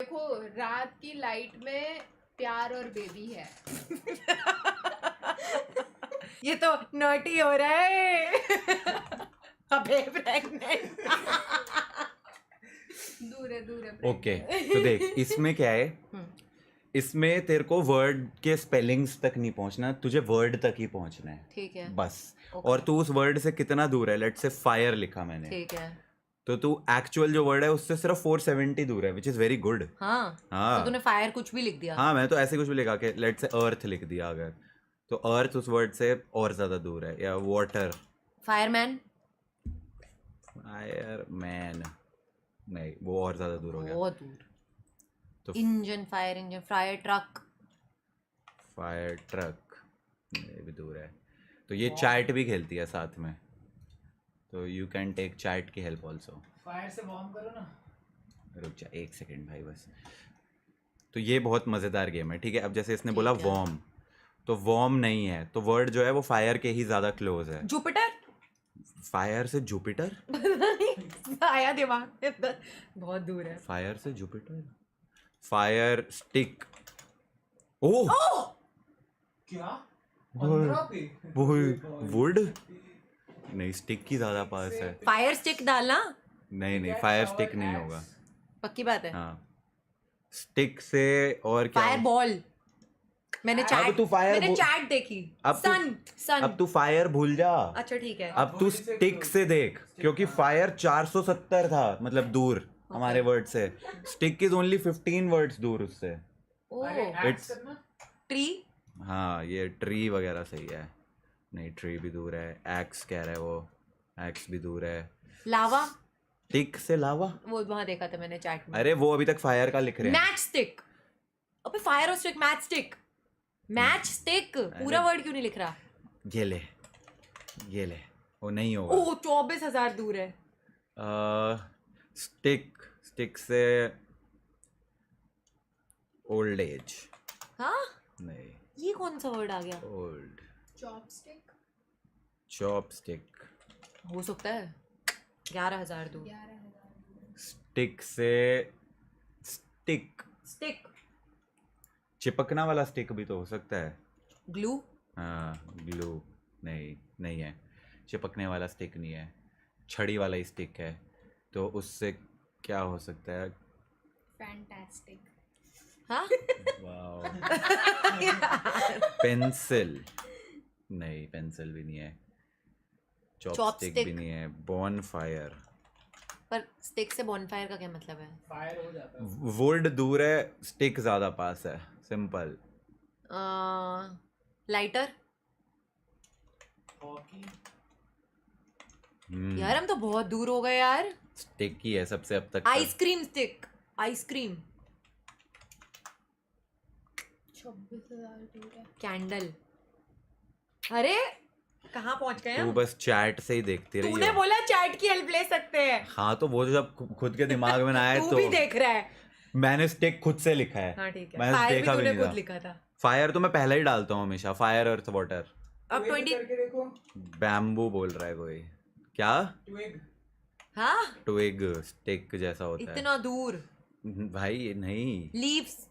देखो रात की लाइट में प्यार और बेबी है। ये तो नॉटी हो रहा है। अबे प्रेग्नेंट। दूर है ओके तो देख इसमें क्या है, इसमें तेरे को वर्ड के स्पेलिंग्स तक नहीं पहुंचना, तुझे वर्ड तक ही पहुंचना है। ठीक है बस। Okay. और तू उस वर्ड से कितना दूर है, लेट्स से फायर लिखा मैंने, ठीक है। तो तू एक्चुअल जो वर्ड है उससे सिर्फ 470 दूर है, विच इज वेरी गुड। हाँ हाँ तो तूने फायर कुछ भी लिख दिया। हाँ मैं तो ऐसे कुछ भी लिखा के लेट्स से अर्थ लिख दिया अगर, तो अर्थ उस वर्ड से और ज्यादा दूर है, या वाटर। फायरमैन फायरमैन नहीं, वो और ज्यादा दूर हो गया। बहुत दूर। तो engine fire truck. Fire truck ये भी दूर है। तो ये चैट भी खेलती है साथ में, तो यू कैन टेक चैट की हेल्प ऑल्सो। फायर से वार्म करो ना। रुक जा एक सेकेंड भाई बस। तो ये बहुत मज़ेदार गेम है, ठीक है। अब जैसे इसने बोला ठीक है। वॉर्म, तो वॉर्म नहीं है, तो वर्ड जो है वो फायर के ही ज़्यादा क्लोज है। जुपिटर। फायर से जुपिटर, आया दिमाग में अंदर, बहुत दूर है। फायर से जुपिटर, फायर स्टिक। ओह क्या 15 पे वुड नहीं, स्टिक की ज़्यादा पास है। फायर स्टिक डालना। नहीं फायर स्टिक नहीं होगा। पक्की बात है। हाँ स्टिक से और क्या। Fire ball. मैंने चैट तू fire मैंने बो- चैट देखी। अब तू- सन अब तू फायर भूल जा। अच्छा ठीक है। अब तू स्टिक से देख, क्योंकि फायर 470 था, मतलब दूर हमारे वर्ड से। स्टिक इज ओनली 15 वर्ड्स दूर उससे। ओह It's- ट्री। हाँ ये ट्री वगैरह सही है। नहीं ट्री भी दूर है, एक्स कह रहा है वो, एक्स भी दूर है। लावा। स्टिक से लावा, वो वहां देखा था मैंने चैट में। अरे वो अभी तक फायर का लिख रहे हैं। Match stick. अबे फायर और stick match stick. Match stick पूरा वर्ड क्यों नहीं लिख रहा। ये ले वो नहीं होगा। ओह 24,000 दूर है। स्टिक से ओल्ड एज। हाँ नहीं ये कौन सा वर्ड आ गया। ओल्ड। Chopstick chopstick. हो सकता है 11,000 दूर। 11,000। स्टिक से स्टिक, स्टिक। चिपकना वाला स्टिक भी तो हो सकता है। ग्लू। हाँ ग्लू नहीं है, चिपकने वाला स्टिक नहीं है, छड़ी वाला ही स्टिक है। तो उससे क्या हो सकता है। फैंटास्टिक। हाँ वाओ। पेंसिल नहीं, पेंसिल भी नहीं है, चॉपस्टिक भी नहीं है, बॉन फायर। पर स्टिक से बॉनफायर का क्या मतलब है। फायर हो जाता है। वुड दूर है, स्टिक ज्यादा पास है, सिंपल। लाइटर। हॉकी यार हम तो बहुत दूर हो गए यार। स्टिक ही है सबसे अब तक। Ice cream stick. आइसक्रीम। 26,000 दूर है। कैंडल। अरे कहाँ पहुंच गए तू हम। बस चैट से ही देखती रही तूने हो। बोला चैट की हेल्प ले सकते हैं। हाँ तो वो जब खुद के दिमाग में ना आए तू तो भी देख रहा है। मैंने स्टिक खुद से लिखा है। हाँ ठीक है। मैंने फायर भी देखा भी तूने नहीं खुद था। लिखा था। फायर तो मैं पहले ही डालता हूँ हमेशा, फायर अर्थ वाटर। अब 20। करके देखो। बैम्बू बोल रहा है कोई, क्या ट्विग हाँ ट्विग, स्टिक जैसा होता इतना दूर। है भाई। नहीं लीव्स।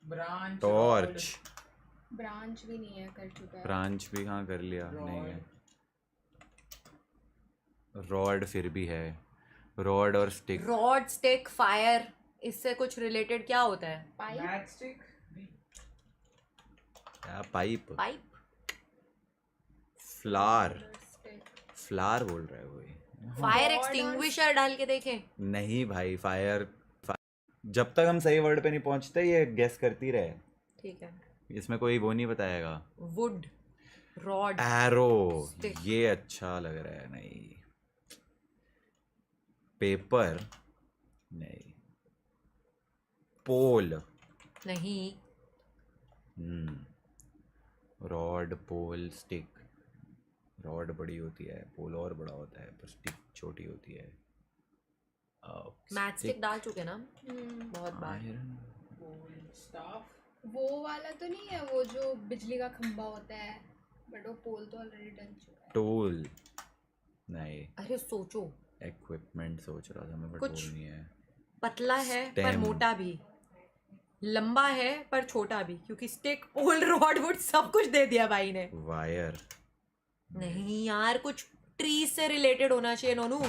Branch torch. ब्रांच भी नहीं है, कर चुका है। ब्रांच भी कहाँ कर लिया, नहीं है। रॉड फिर भी है, रॉड और स्टिक। रॉड स्टिक फायर इससे कुछ रिलेटेड क्या होता है। पाइप। मैच स्टिक क्या पाइप, पाइप। फ्लावर, फ्लावर बोल रहा है कोई। फायर Rod एक्सटिंग्विशर डाल के देखे। नहीं भाई फायर, जब तक हम सही वर्ड पे नहीं पहुंचते ये गेस करती रहे, ठीक है। इसमें कोई वो नहीं बताएगा। वुड। रॉड। Arrow, Stick. ये अच्छा लग रहा है। नहीं पेपर नहीं, पोल नहीं। रॉड पोल स्टिक। रॉड बड़ी होती है, पोल और बड़ा होता है, पर स्टिक छोटी होती है। मैच स्टिक डाल चुके ना हम्म, बहुत बार। आयरन स्टाफ वो वाला तो नहीं है, वो जो बिजली का खंभा होता है, बट वो पोल तो ऑलरेडी डल चुका है। टूल नहीं, अरे सोचो, इक्विपमेंट सोच रहा था मैं, बट कुछ- वो नहीं है। पतला है पर Stem. मोटा भी, लंबा है पर छोटा भी, क्योंकि स्टिक, पोल, रॉड, वुड सब कुछ दे दिया भाई ने। वायर। नहीं यार, कुछ ट्री से रिलेटेड होना चाहिए नोनू।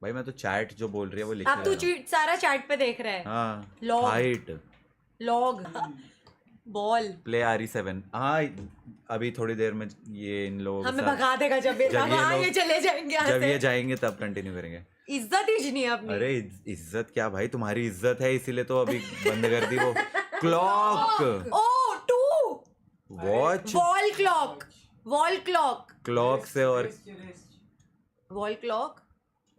भाई मैं तो चैट जो बोल रही है वो लिख अब तू रहा हूँ। सारा चैट पे देख रहा है। हाँ, Log. Height. Log, ball, play RE7। हाँ, अभी थोड़ी देर में ये इन लोगों के हमें साथ भगा देगा जब ये जब ये हाँ, लोग- ये चले जाएंगे यहाँ जब से। ये जाएंगे तब कंटिन्यू करेंगे। इज्जत ही नहीं है अपनी। अरे इज्जत क्या भाई, तुम्हारी इज्जत है इसीलिए तो अभी बंद कर दी वो। Clock, oh two, watch. Wall clock, wall clock, clock से और Wrist. Wall clock.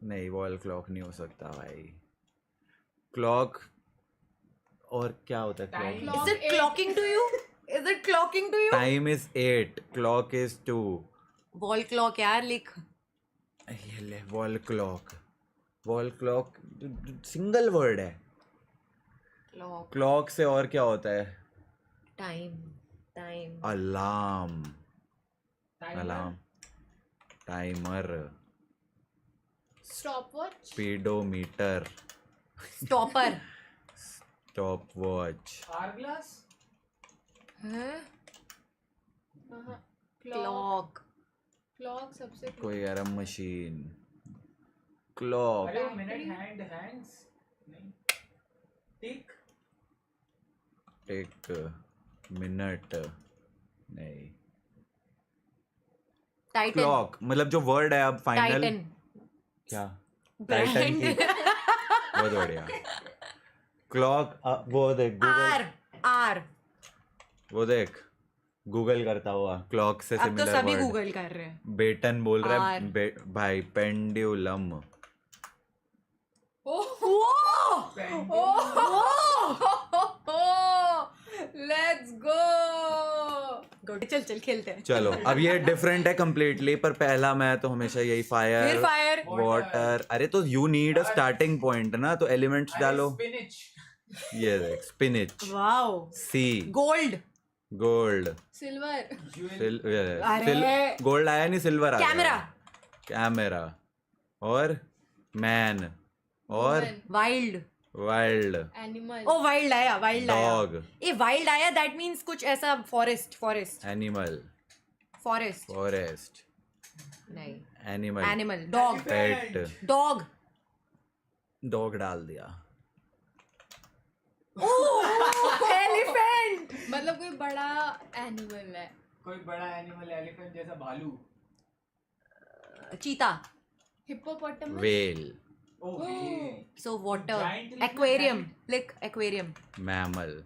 नहीं, वॉल क्लॉक नहीं हो सकता भाई। क्लॉक और क्या होता है? Time. Clock Is it clocking to you? Is it clocking to you? Time is 8, clock is 2। Wall clock यार लिख। ये ले, wall clock. Wall clock single word है। क्लॉक, क्लॉक से और क्या होता है? Time, time, alarm, Timer. Alarm, timer, stop watch, speedometer, stopper, stop watch, Hourglass. Clock, clock, clock सबसे कोई गरम मशीन, क्लॉक, अरे वो मिनट हैंड हैंड्स नहीं टिक टिक, मिनट नहीं, टाइटन, क्लॉक मतलब जो वर्ड है अब फाइनल टाइटन, क्या? टाइटन की, बहुत बढ़िया। क्लॉक, वो देख आर, गूगल, आर। वो देख गूगल करता हुआ क्लॉक से अब तो सिमिलर सभी वर्ड। गूगल कर रहे हैं। बेटन बोल रहा है आर। भाई, पेंडुलम। Let's go. चल चल खेलते हैं। चलो अब ये डिफरेंट है कम्प्लीटली, पर पहला मैं तो हमेशा यही फिर फायर, फायर, वाटर। अरे तो you need a starting point ना, तो एलिमेंट्स डालो। स्पिनिच ये देख, स्पिनिच, वाओ, सी, गोल्ड, गोल्ड, सिल्वर, अरे। गोल्ड आया नहीं, सिल्वर आया। कैमरा, कैमरा, और मैन, और वाइल्ड, वाइल्ड, एनिमल, ओ वाइल्ड आया, वाइल्ड आया। डॉग, ये वाइल्ड आया, दैट मींस कुछ ऐसा forest, forest, animal, forest, forest, नहीं, एनिमल, एनिमल, डॉग, पेट, डॉग, डॉग डाल दिया। एलिफेंट, मतलब कोई बड़ा एनिमल है। कोई बड़ा एनिमल एलिफेंट जैसा भालू चीता, hippopotamus, whale, so water, Giant लिखना, एक्वेरियम, giant. लिख aquarium, mammal,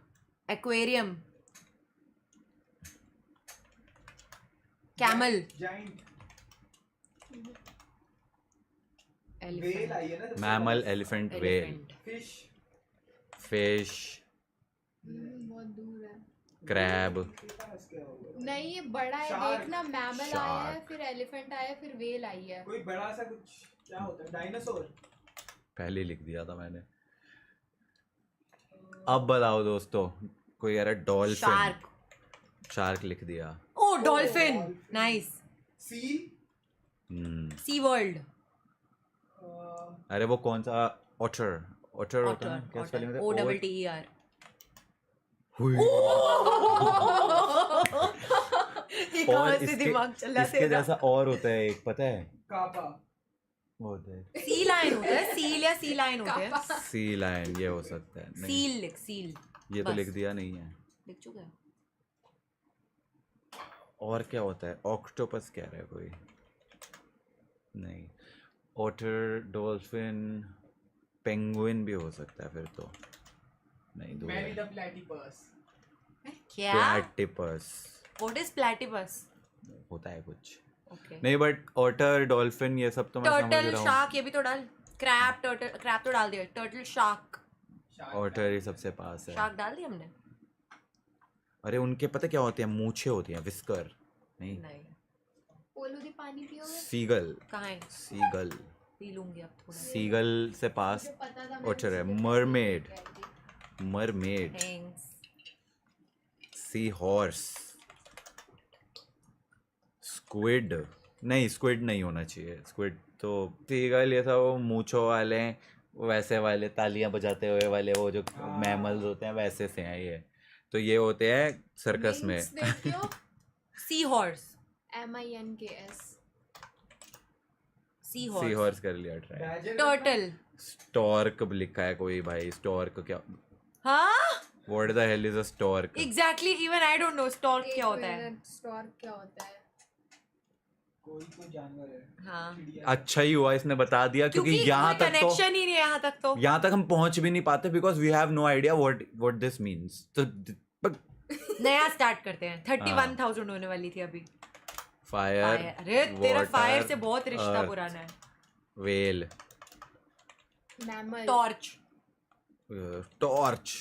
aquarium, camel, giant whale elephant, आई है ना mammal, elephant, whale, elephant, fish fish, बहुत दूर है। क्रैब, नहीं ये बड़ा है, Shark. देखना, मैमल आया है, Shark. फिर एलिफेंट आया, फिर वेल आई है। कोई बड़ा सा कुछ क्या होता है डायनासोर पहले ही लिख दिया था मैंने। अब बताओ दोस्तों, कोई कह रहा है डॉल्फिन, शार्क, शार्क लिख दिया। ओ डॉल्फिन, dolphin. नाइस, सी सी वर्ल्ड, अरे वो कौन सा, ऑटर, ऑटर होता है ना, क्या स्पेलिंग ओ होता डबल है? T E R. हुई। ये कहाँ से दिमाग चला इसके तेरा? जैसा और होता है एक, पता है? कापा वो होता है सी लाइन होता है, सील या सी लाइन होते हैं। सी लाइन, ये हो सकता है। नहीं, सील लिख, सील, ये तो बस। लिख दिया नहीं है। लिख चुका है। और क्या होता है? ऑक्टोपस कह रहा है कोई, नहीं। ऑटर, डॉल्फिन, पेंगुइन भी हो सकता है फिर तो, नहीं दूर मैरी है। द प्लेटिपस क्या? Platypus what is platypus? होता है कुछ, ओके, नहीं बट ऑटर, डॉल्फिन ये सब तो मैं समझ टर्टल, रहा हूँ। शार्क, ये भी तो डाल। क्रैब, टर्टल, क्रैब तो डाल दिया। टर्टल, शार्क, ऑटर ही सबसे पास है। शार्क डाल दिया हमने? अरे उनके पता क्या होते हैं, मूछें होती हैं, विस्कर नहीं। नहीं, बोलो दी पानी पियोगे? सीगल, कहाँ है? सीगल, पी लूंगी अब थोड़ा। सीगल से पास मुझे पता था, ऑटर है। मैंने उसे मरमेड, देखा था। Mermaid, thanks. Sea horse, squid नहीं, स्क्विड नहीं होना चाहिए। स्क्विड तो सीगल ये सब वो मूंछों वाले वैसे वाले तालियां बजाते हुए वाले वो जो मैमल्स होते हैं वैसे से हैं ये। तो ये होते हैं सर्कस में। Minks देखियो सी हॉर्स, MINKS सी सी हॉर्स, हॉर्स कर लिया ट्राई। Badger turtle. स्टॉर्क लिखा है कोई भाई, स्टॉर्क क्या? हाँ what the hell is a stork? Exactly, even I don't know stork क्या होता है। स्टॉर्क क्या होता है? कोई जानवर है। हाँ चिड़िया। अच्छा ही हुआ इसने बता दिया, क्योंकि यहाँ तक तो कनेक्शन ही नहीं है, यहाँ तक तो यहाँ तक हम पहुंच भी नहीं पाते because we have no idea what this means. तो नया स्टार्ट करते हैं। 31,000 होने वाली थी अभी। फायर, अरे तेरा फायर से बहुत रिश्ता earth, पुराना है। Well, mammal, torch, torch,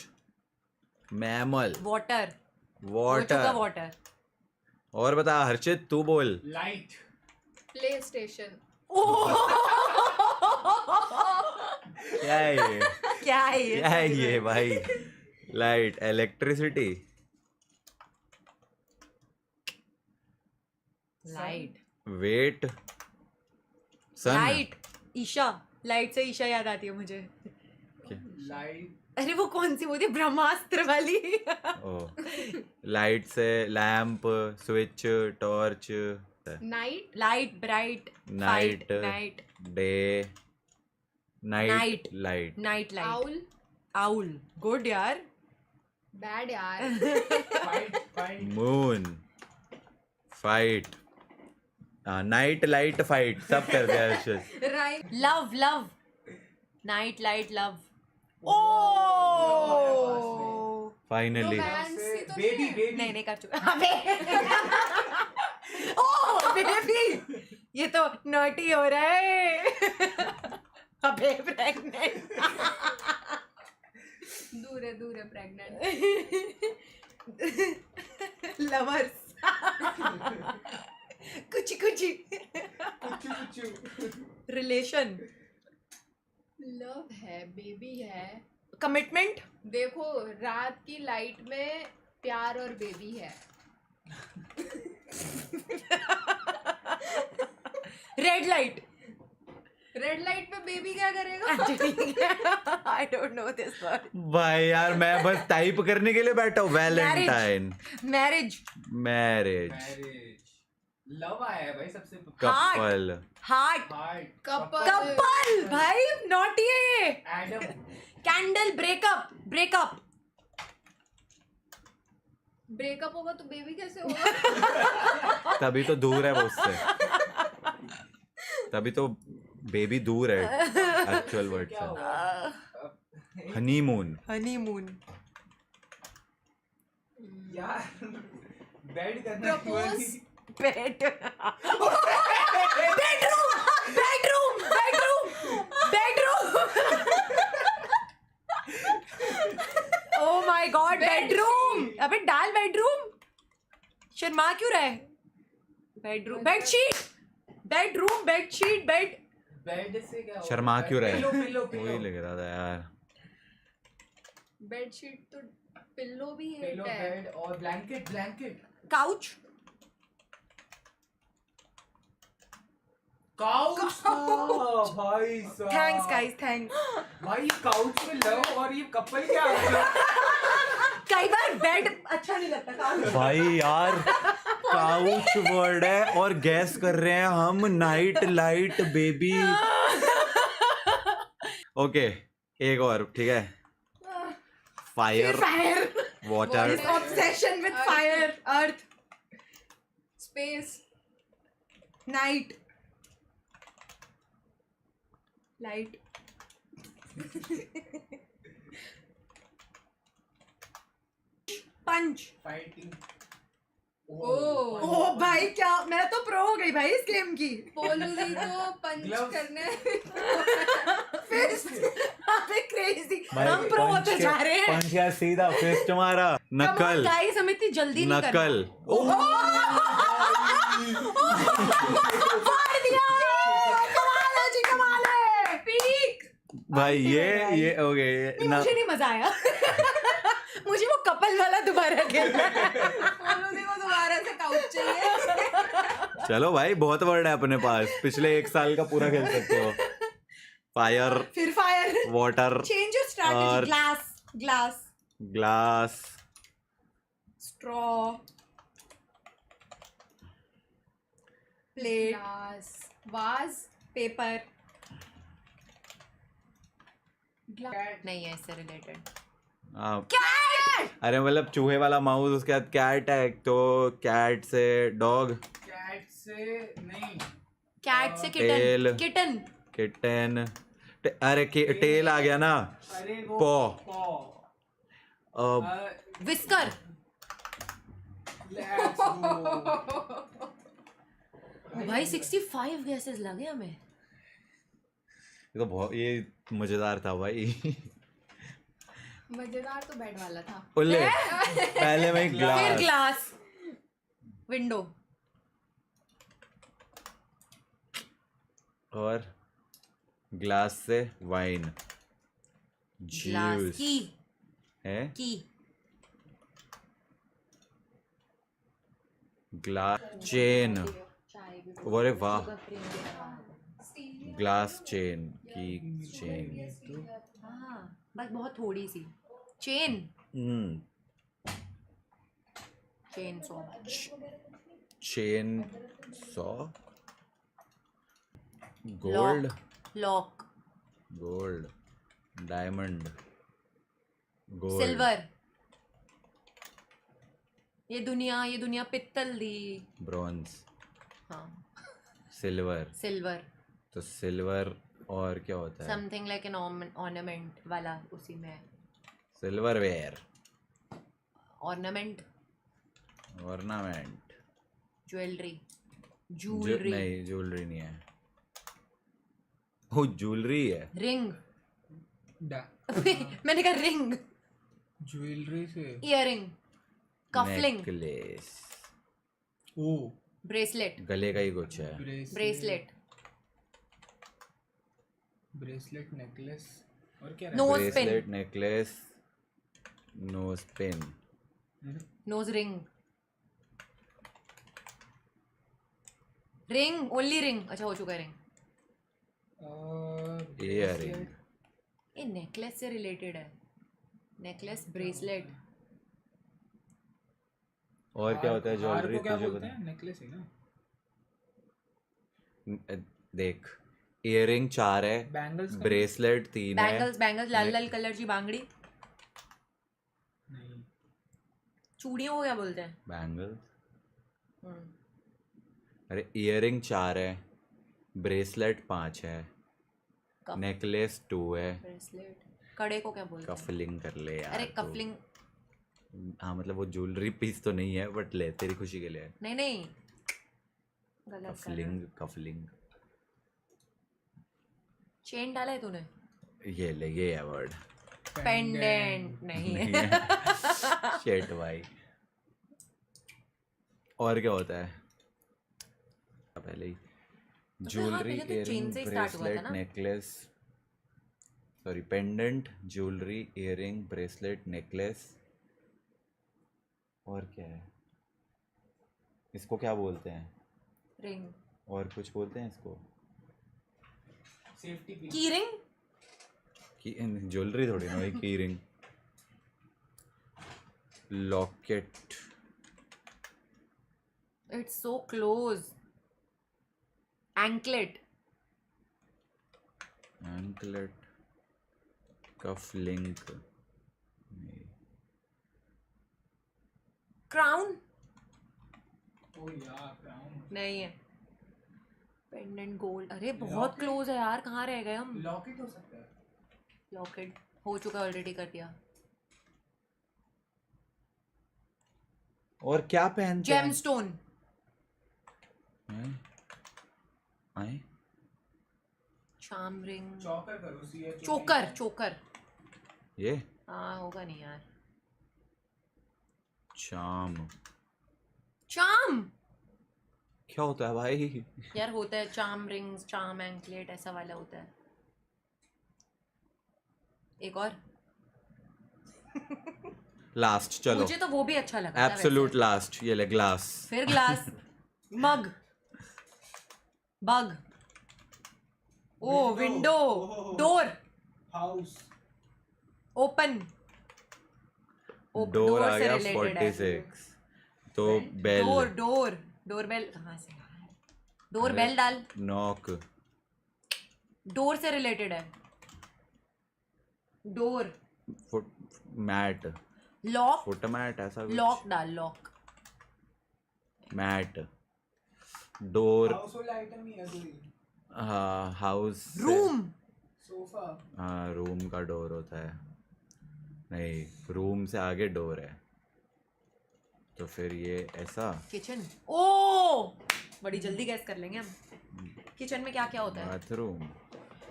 mammal, water, water. Water. और बता हर्षित, तू बोल। लाइट। प्ले स्टेशन, क्या है ये? क्या है ये? क्या है ये भाई? लाइट, इलेक्ट्रिसिटी, लाइट, वेट, सन। लाइट, ईशा। लाइट से ईशा याद आती है मुझे। लाइट। अरे वो कौन सी होती है, ब्रह्मास्त्र वाली? लाइट से lamp, switch, torch, night, light, bright, night, night, day, night, Night. Light, night light, owl, owl. Good यार। बैड यार, fight. Moon, fight, night, light, fight, सब कर दिया Harshit. Rhyme, love, love, night light love. Oh finally romance ही तो baby नहीं है। Baby. नहीं नहीं कर चुका। ओ बेबी, ये तो नॉटी हो रहा है। अबे प्रेग्नेंट। दूर है प्रेग्नेंट। लवर्स। कुछ कुछ रिलेशन, लव है, बेबी है। कमिटमेंट, देखो रात की लाइट में प्यार और बेबी है। Red light. रेड लाइट पे बेबी क्या करेगा? I don't know this word. भाई यार मैं बस टाइप करने के लिए बैठा हूँ। Valentine, marriage, marriage, marriage. Love आया है भाई सबसे। Couple, heart, heart. Couple. Couple. भाई नॉटी है ये। Adam. Candle, breakup, breakup. Breakup होगा तो बेबी कैसे होगा? तभी तो दूर है वो उससे, तभी तो बेबी दूर है एक्चुअल वर्ड क्या से। होगा? हनीमून, हनीमून, यार बेड करना Propose. Bed, bedroom, bedroom, bedroom, bedroom. Oh my God, bedroom. अबे डाल बेडरूम। शर्मा क्यों रहा है? Bedroom, bedsheet, bedroom, bedsheet, bed. Bed से क्या होगा? शर्मा क्यों रहे? पिलो वही लग रहा था यार। बेडशीट तो पिल्लो भी पिलो है। बेड और ब्लैंकेट ब्लैंकेट काउच, काउच। भाई साहब। Thanks guys, thanks. भाई काउच में लव और ये कपल क्या आ गया? कई बार बेड अच्छा नहीं लगता काउच। भाई यार काउच वर्ड है और गैस कर रहे हैं हम नाइट लाइट बेबी। ओके एक और, ठीक है। Fire, fire, water, obsession with fire, earth, space, night, light, punch. Fighting. ओ भाई क्या, मैं तो प्रो हो गई भाई इस गेम की। पोलू दी को पंच Gloves. करने। अबे क्रेजी, हम प्रो होते जा रहे हैं। पंच या सीधा फिस्ट मारा, नकल, गाइस हम इतनी जल्दी नहीं करना। नकल। फाड़ दिया। कमाल है जी, कमाल है। पीक। भाई ये हो गए ना। मुझे नहीं मजा आया। मुझे वो कपल वाला दोबारा खेलना है। पोलू दी को दोबारा से काउच चाहिए। चलो भाई बहुत वर्ड है अपने पास, पिछले 1 साल का पूरा खेल सकते हो। फायर, फिर fire. Water, change your strategy. Earth. Glass, glass, straw, plate, glass, was, paper. Glass, नहीं है इससे रिलेटेड। अरे मतलब चूहे वाला माउस, उसके बाद कैट है, तो कैट से डॉग, कैट से नहीं, कैट से Tail. किटन, किटन, अरे टेल आ गया ना, अरे वो पॉ, विस्कर। Let's go. भाई 65 गैसेस लगे हमें। ये तो बहुत, ये मजेदार था भाई। मजेदार तो बेड वाला था। उल्ले पहले में फिर ग्लास, ग्लास, विंडो, और ग्लास से वाइन, ग्लास, जूस की, है, की, ग्लास, चेन, अरे वाह, ग्लास चेन की चेन, हाँ बस बहुत थोड़ी सी। Chain, chain saw, chain saw, gold, lock, gold, diamond, gold, silver. ये दुनिया पित्तल दी। ब्रॉन्ज, हाँ, सिल्वर, सिल्वर, तो सिल्वर और क्या होता है, समथिंग लाइक एन ऑर्नामेंट वाला, उसी में silverware, ornament, ornament, jewellery, jewellery, नहीं ज्वेलरी नहीं है, वो ज्वेलरी है, रिंग। डा मैंने कहा रिंग, ज्वेलरी से इयररिंग, कफलिंग, नेकलेस, ओ ब्रेसलेट, गले का ही कुछ है, ब्रेसलेट, ब्रेसलेट, नेकलेस, और क्या Nose pin. Bracelet, necklace, nose pin, nose ring, ring, only ring. अच्छा हो चुका है रिंग। इयररिंग, ये नेकलेस से रिलेटेड है। नेकलेस, ब्रेसलेट, और क्या होता है ज्वेलरी, को क्या तुझे बोलते पता हैं? नेकलेस है ना? देख, इयररिंग 4 है, बैंगल्स का ब्रेसलेट 3 है, बैंगल्स, बैंगल्स लाल लाल कलर की बांगड़ी। नहीं, चूड़ियों को क्या बोलते हैं? बैंगल, हम्म, अरे इयररिंग 4 है, ब्रेसलेट 5 है, कफ, नेकलेस 2 है, ब्रेसलेट, कड़े को क्या बोलते हैं? कफलिंग कर ले यार, अरे तू। कफलिंग, हाँ मतलब वो ज्वेलरी पीस तो नहीं है, बट ले तेरी खुशी के लिए, नहीं नहीं, गलत कर। कफलिंग, कफलिंग, चेन डाला है तूने? ये ले, ये है वर्ड, पेंडेंट नहीं है। शेट भाई। और क्या होता है पहले ही, ज्वेलरी, पहले तो chain इयररिंग, से ही start हुआ था ब्रेसलेट, ना? Necklace, sorry pendant, jewellery, earring, bracelet, necklace, और क्या है, इसको क्या बोलते हैं, रिंग, और कुछ बोलते हैं इसको, सेफ्टी पिन, की रिंग, की ज्वेलरी थोड़ी ना भाई, की ring, locket, it's so close, anklet, anklet, cuff link, crown ओ यार क्राउन, नहीं है, पेंडेंट, गोल्ड। अरे बहुत क्लोज है यार, कहाँ रह गए हम? लॉकेट हो सकता है, लॉकेट हो चुका, ऑलरेडी कर दिया। और क्या पहनते हैं, जेमस्टोन, आए, चार्म रिंग, चौकर करो, CH चोकर, चोकर। ये हाँ होगा नहीं यार। चाम, चार्म क्या होता है भाई, यार होता है, चार्म रिंग्स, चार्म एंकलेट, ऐसा वाला होता है। एक और, लास्ट चलो, मुझे तो वो भी अच्छा लगा था एब्सोल्यूट वैसे। लास्ट, ये ले ग्लास, फिर glass, mug, bug. Oh, window. Door. House. Open. Door आ से गया related है. 46. तो बेल. डोर. डोरबेल कहाँ से? डोरबेल डाल. नॉक. डोर से रिलेटेड है. Door. Mat. Lock. Foot mat ऐसा कुछ. लॉक डाल. Lock. Mat. Door. Household item ही है कोई. हाँ हाउस. रूम. Sofa. हाँ रूम का डोर होता है. नहीं रूम से आगे डोर है तो फिर ये ऐसा. किचन. ओ बड़ी जल्दी गैस कर लेंगे हम. किचन में क्या क्या होता है? बाथरूम.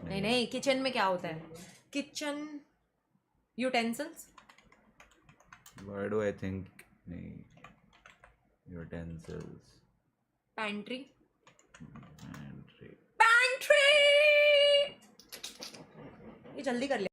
नहीं किचन में क्या होता है? Kitchen utensils. Why do I think नहीं utensils. पैंट्री. Pantry. पैंट्री. ये जल्दी कर ले.